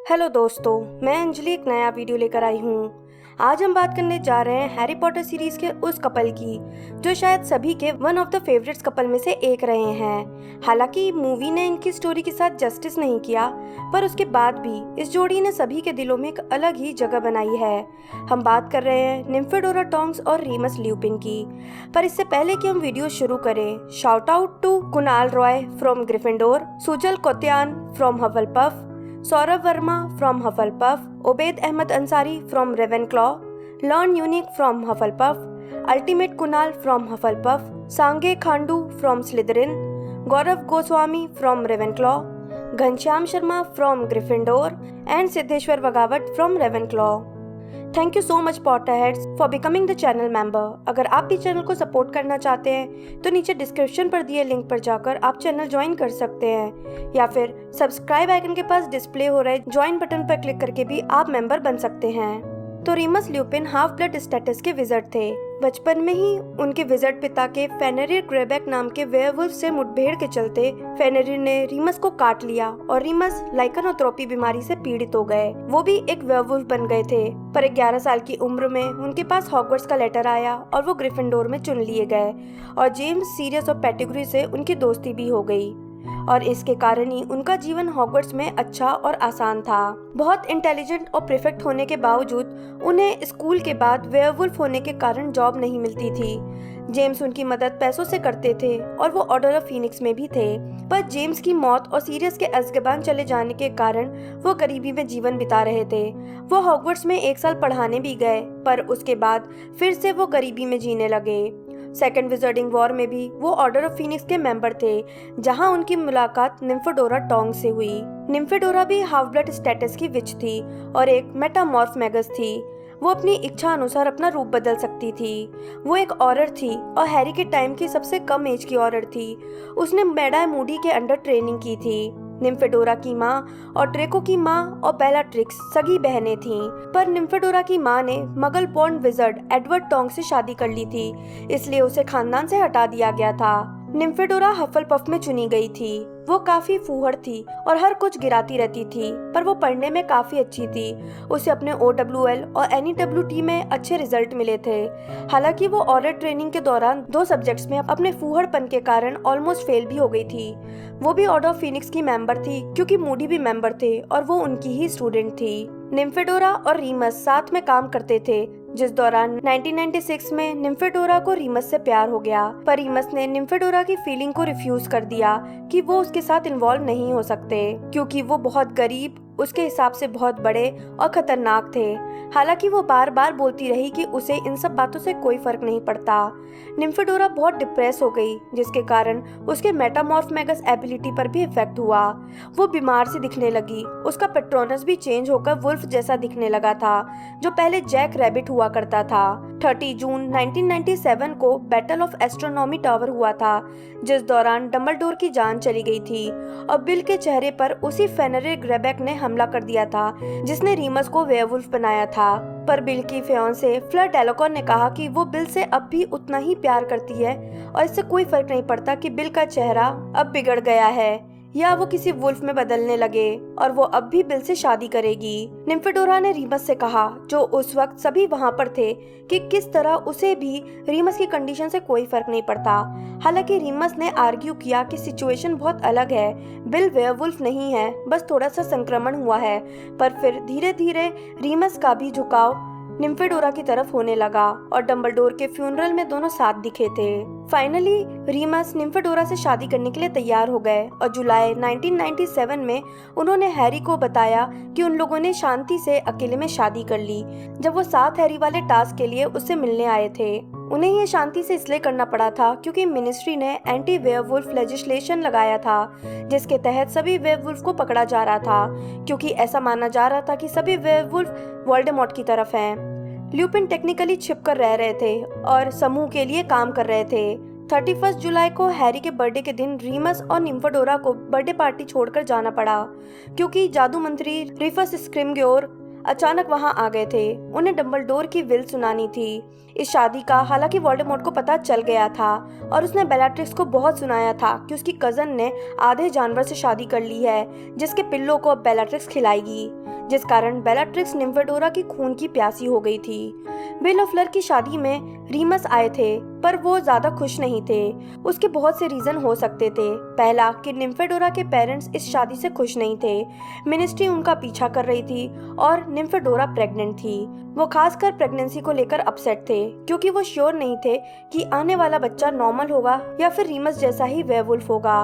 Hello दोस्तों, मैं अंजलि एक नया वीडियो लेकर आई हूँ। आज हम बात करने जा रहे हैं हैरी पॉटर सीरीज के उस कपल की जो शायद सभी के one of the favourites couple में से एक रहे हैं। हालांकि मूवी ने इनकी स्टोरी के साथ जस्टिस नहीं किया, पर उसके बाद भी इस जोड़ी ने सभी के दिलों में एक अलग ही जगह बनाई है। हम बात कर रहे हैं निम्फेडोरा टॉन्ग्स और रीमस ल्यूपिन की। पर इससे पहले कि हम वीडियो शुरू करें, shout out to Kunal Roy from Gryffindor, Sujal Kotyan from Hufflepuff, Saurabh Verma from Hufflepuff, Obed Ahmed Ansari from Ravenclaw, learn unique from Hufflepuff, ultimate Kunal from Hufflepuff, Sange Khandu from Slytherin, Gaurav Goswami from Ravenclaw, Ghanshyam Sharma from Gryffindor and Siddheshwar Wagawat from Ravenclaw. Thank you so much Potterheads for becoming the channel member. अगर आप भी channel को support करना चाहते हैं तो नीचे description पर दिए लिंक पर जाकर आप चैनल ज्वाइन कर सकते हैं, या फिर सब्सक्राइब आइकन के पास डिस्प्ले हो रहे ज्वाइन बटन पर क्लिक करके भी आप मेंबर बन सकते हैं। तो Remus lupin half blood status के विज़र्ड थे। बचपन में ही उनके विज़र्ड पिता के फेनेरिर ग्रेबैक नाम के वेयरवुल्फ से मुठभेड़ के चलते फेनेरिर ने रीमस को काट लिया और रीमस लाइकेनोट्रोपी बीमारी से पीड़ित हो गए। वो भी एक वेयरवुल्फ बन गए थे। पर 11 साल की उम्र में उनके पास हॉगवर्ट्स का लेटर आया और वो ग्रिफिंडोर में चुन लिए गए और जेम्स सीरियस और पेटिग्रू से उनकी दोस्ती भी हो गई और इसके कारण ही उनका जीवन हॉगवर्ट्स में अच्छा और आसान था। बहुत इंटेलिजेंट और परफेक्ट होने के बावजूद उन्हें स्कूल के बाद वेयरवुल्फ होने के कारण जॉब नहीं मिलती थी। जेम्स उनकी मदद पैसों से करते थे और वो ऑर्डर ऑफ फीनिक्स में भी थे। पर जेम्स की मौत और सीरियस के अज़्काबान चले जाने के कारण वो गरीबी में जीवन बिता रहे थे। वो हॉगवर्ट्स में 1 साल पढ़ाने भी गए, पर उसके बाद फिर से वो गरीबी में जीने लगे। सेकेंड विजर्डिंग वॉर में भी वो ऑर्डर ऑफ फीनिक्स के मेंबर थे, जहां उनकी मुलाकात निम्फेडोरा टोंग से हुई। निम्फेडोरा भी हाफ ब्लड स्टेटस की विच थी और एक मेटामॉर्फ मैगस थी। वो अपनी इच्छा अनुसार अपना रूप बदल सकती थी। वो एक ऑरर थी और हैरी के टाइम की सबसे कम एज की ऑरर थी। उसने मैडम मूडी के अंडर ट्रेनिंग की थी। निम्फेडोरा की माँ और ड्रेको की माँ और बेलाट्रिक्स सगी बहनें थीं, पर निम्फेडोरा की माँ ने मगल बॉर्न विजर्ड एडवर्ड टोंग से शादी कर ली थी, इसलिए उसे खानदान से हटा दिया गया था। निम्फेडोरा हफलपफ में चुनी गई थी। वो काफी फूहड़ थी और हर कुछ गिराती रहती थी, पर वो पढ़ने में काफी अच्छी थी। उसे अपने OWL और NEWT में अच्छे रिजल्ट मिले थे। हालांकि वो ऑरर ट्रेनिंग के दौरान 2 सब्जेक्ट्स में अपने फूहड़पन के कारण ऑलमोस्ट फेल भी हो गई थी। वो भी ऑर्डर ऑफ फीनिक्स की मेंबर थी क्योंकि मूडी भी मेंबर थे और वो उनकी ही स्टूडेंट थी। निम्फेडोरा और रीमस साथ में काम करते थे, जिस दौरान 1996 में निम्फेडोरा को रीमस से प्यार हो गया, पर रीमस ने निम्फेडोरा की फीलिंग को रिफ्यूज कर दिया कि वो उसके साथ इन्वॉल्व नहीं हो सकते क्योंकि वो बहुत गरीब, उसके हिसाब से बहुत बड़े और खतरनाक थे। हालांकि वो बार बार बोलती रही कि उसे इन सब बातों से कोई फर्क नहीं पड़ता। निम्फेडोरा बहुत डिप्रेस हो गई, जिसके कारण उसके मेटामॉर्फ मैगस एबिलिटी पर भी इफेक्ट हुआ। वो बीमार सी दिखने लगी। उसका पेट्रोनस भी चेंज होकर वुल्फ जैसा दिखने लगा था, जो पहले जैक रैबिट हुआ करता था। 30 जून 1997 को बैटल ऑफ एस्ट्रोनॉमी टावर हुआ था, जिस दौरान डंबलडोर की जान चली गई थी और बिल के चेहरे पर उसी फेनेरिर ग्रेबैक ने हमला कर दिया था जिसने रीमस को वेयरवुल्फ बनाया था। पर बिल की फियांसे फ्लर डेलाकॉर्न ने कहा कि वो बिल से अब भी उतना ही प्यार करती है और इससे कोई फर्क नहीं पड़ता कि बिल का चेहरा अब बिगड़ गया है या वो किसी वुल्फ में बदलने लगे, और वो अब भी बिल से शादी करेगी। निम्फेडोरा ने रीमस से कहा, जो उस वक्त सभी वहां पर थे, कि किस तरह उसे भी रीमस की कंडीशन से कोई फर्क नहीं पड़ता। हालांकि रीमस ने आर्ग्यू किया कि सिचुएशन बहुत अलग है, बिल वेयरवुल्फ नहीं है, बस थोड़ा सा संक्रमण हुआ है। पर फिर धीरे धीरे रीमस का भी झुकाव निम्फेडोरा की तरफ होने लगा और डंबलडोर के फ्यूनरल में दोनों साथ दिखे थे। फाइनली रीमस निम्फेडोरा से शादी करने के लिए तैयार हो गए और जुलाई 1997 में उन्होंने हैरी को बताया कि उन लोगों ने शांति से अकेले में शादी कर ली, जब वो 7 हैरी वाले टास्क के लिए उससे मिलने आए थे। उन्हें ये शांति से इसलिए करना पड़ा था क्योंकि मिनिस्ट्री ने एंटी वेयरवुल्फ लेजिस्लेशन लगाया था, जिसके तहत सभी वेयरवुल्फ को पकड़ा जा रहा था, क्योंकि ऐसा माना जा रहा था कि सभी वेयरवुल्फ वोल्डेमॉर्ट की तरफ हैं। ल्यूपिन टेक्निकली छिपकर रह रहे थे और समूह के लिए काम कर रहे थे। 31 जुलाई को हैरी के बर्थडे के दिन रीमस और निम्फेडोरा को बर्थडे पार्टी छोड़कर जाना पड़ा क्योंकि जादू मंत्री रिफस स्क्रिमग्योर अचानक वहां आ गए थे। उन्हें डंबलडोर की विल सुनानी थी इस शादी का। हालांकि वोल्डेमॉर्ट को पता चल गया था और उसने बेllatrix को बहुत सुनाया था कि उसकी कजन ने आधे जानवर से शादी कर ली है, जिसके पिल्लों को अब बेllatrix खिलाएगी, जिस कारण बेllatrix निम्फेडोरा की खून की प्यासी हो गई थी। बिल और फ्लर की शादी में रीमस आए थे, पर वो ज्यादा खुश नहीं थे। उसके बहुत से रीजन हो सकते थे। पहला कि निम्फेडोरा के पेरेंट्स इस शादी से खुश नहीं थे। मिनिस्ट्री उनका पीछा कर रही थी और निम्फेडोरा प्रेग्नेंट थी। वो खासकर प्रेगनेंसी को लेकर अपसेट थे, क्योंकि वो श्योर नहीं थे कि आने वाला बच्चा नॉर्मल होगा या फिर रीमस जैसा ही वेयरवुल्फ होगा।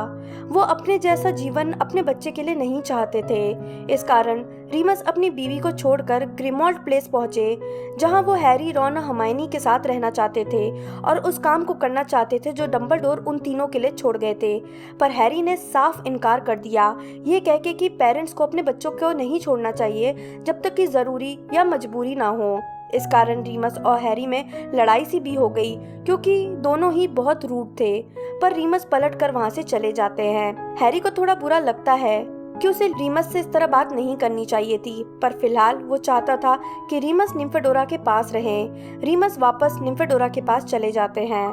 वो अपने जैसा जीवन अपने बच्चे के लिए नहीं चाहते थे। इस कारण रीमस अपनी बीवी को छोड़कर ग्रिमॉल्ड प्लेस पहुंचे, जहां वो हैरी, रॉन और हर्माइनी के साथ रहना चाहते थे और उस काम को करना चाहते थे जो डंबलडोर उन तीनों के लिए छोड़ गए थे। पर हैरी ने साफ इनकार कर दिया, ये कह के कि पेरेंट्स को अपने बच्चों को नहीं छोड़ना चाहिए जब तक कि जरूरी या मजबूरी ना हो। इस कारण रीमस और हैरी में लड़ाई सी भी हो गई, क्योंकि दोनों ही बहुत रूड थे। पर रीमस पलट कर वहाँ से चले जाते हैं। हैरी को थोड़ा बुरा लगता है कि उसे रीमस से इस तरह बात नहीं करनी चाहिए थी, पर फिलहाल वो चाहता था कि रीमस निम्फेडोरा के पास रहे। रीमस वापस निम्फेडोरा के पास चले जाते हैं।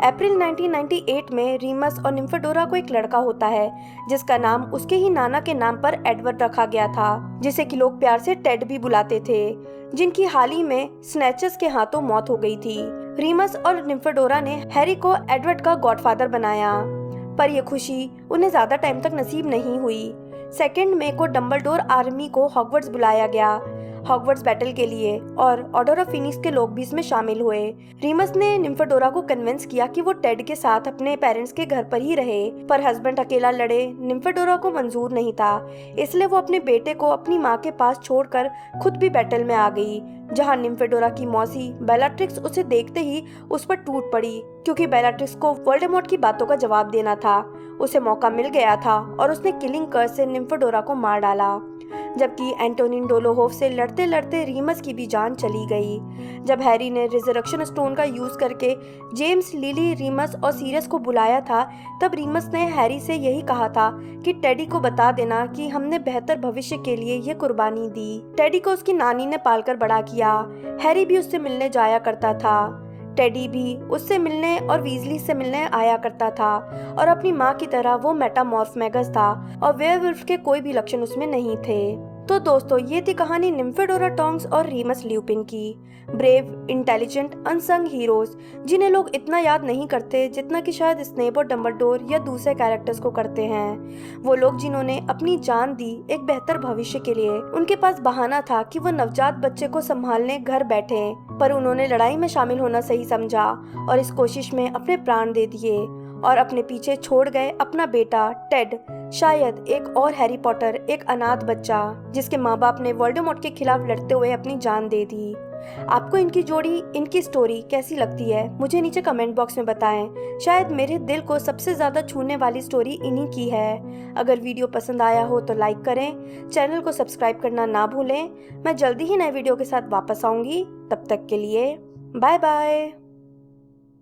अप्रैल 1998 में रीमस और निम्फेडोरा को एक लड़का होता है, जिसका नाम उसके ही नाना के नाम पर एडवर्ड रखा गया था, जिसे कि लोग प्यार से टेड भी बुलाते थे, जिनकी हाल ही में स्नैचर्स के हाथों मौत हो गई थी। रीमस और निम्फेडोरा ने हैरी को एडवर्ड का गॉडफादर बनाया, पर यह खुशी उन्हें ज्यादा टाइम तक नसीब नहीं हुई। 2 मई को डंबलडोर आर्मी को हॉगवर्ट्स बुलाया गया, हॉगवर्ट्स बैटल के लिए, और ऑर्डर ऑफ फिनिक्स के लोग भी इसमें शामिल हुए। रीमस ने निम्फेडोरा को कन्विंस किया कि वो टेड के साथ अपने पेरेंट्स के घर पर ही रहे, पर हस्बैंड अकेला लड़े निम्फेडोरा को मंजूर नहीं था। इसलिए वो अपने बेटे को अपनी माँ के पास छोड़कर खुद भी बैटल में आ गई, जहाँ निम्फेडोरा की मौसी बेllatrix उसे देखते ही उस पर टूट पड़ी, क्योंकि बेllatrix को वोल्डेमॉर्ट की बातों का जवाब देना था। उसे मौका मिल गया था और उसने किलिंग कर्स से निम्फेडोरा को मार डाला, जबकि एंटोनिन डोलोहोफ से लड़ते लड़ते रीमस की भी जान चली गई। जब हैरी ने रिजरेक्शन स्टोन का यूज करके जेम्स, लिली, रीमस और सीरियस को बुलाया था, तब रीमस ने हैरी से यही कहा था कि टेडी को बता देना कि हमने बेहतर भविष्य के लिए ये कुर्बानी दी। टेडी को उसकी नानी ने पालकर बड़ा किया। हैरी भी उससे मिलने जाया करता था। टेडी भी उससे मिलने और वीजली से मिलने आया करता था, और अपनी माँ की तरह वो मेटामॉर्फ मैगस था और वेयरवुल्फ के कोई भी लक्षण उसमें नहीं थे। तो दोस्तों, ये थी कहानी निम्फेडोरा टोंग्स और रीमस ल्यूपिन की। ब्रेव, इंटेलिजेंट, अनसंग हीरोज, जिन्हें लोग इतना याद नहीं करते जितना कि शायद स्नेप और डंबलडोर या दूसरे कैरेक्टर्स को करते हैं। वो लोग जिन्होंने अपनी जान दी एक बेहतर भविष्य के लिए। उनके पास बहाना था कि वो नवजात बच्चे को संभालने घर बैठे, पर उन्होंने लड़ाई में शामिल होना सही समझा और इस कोशिश में अपने प्राण दे दिए, और अपने पीछे छोड़ गए अपना बेटा टेड, शायद एक और हैरी पॉटर, एक अनाथ बच्चा जिसके माँ बाप ने वोल्डेमॉर्ट के खिलाफ लड़ते हुए अपनी जान दे दी। आपको इनकी जोड़ी, इनकी स्टोरी कैसी लगती है, मुझे नीचे कमेंट बॉक्स में बताएं। शायद मेरे दिल को सबसे ज्यादा छूने वाली स्टोरी इन्हीं की है। अगर वीडियो पसंद आया हो तो लाइक करें, चैनल को सब्सक्राइब करना ना भूलें। मैं जल्दी ही नए वीडियो के साथ वापस आऊंगी। तब तक के लिए बाय बाय।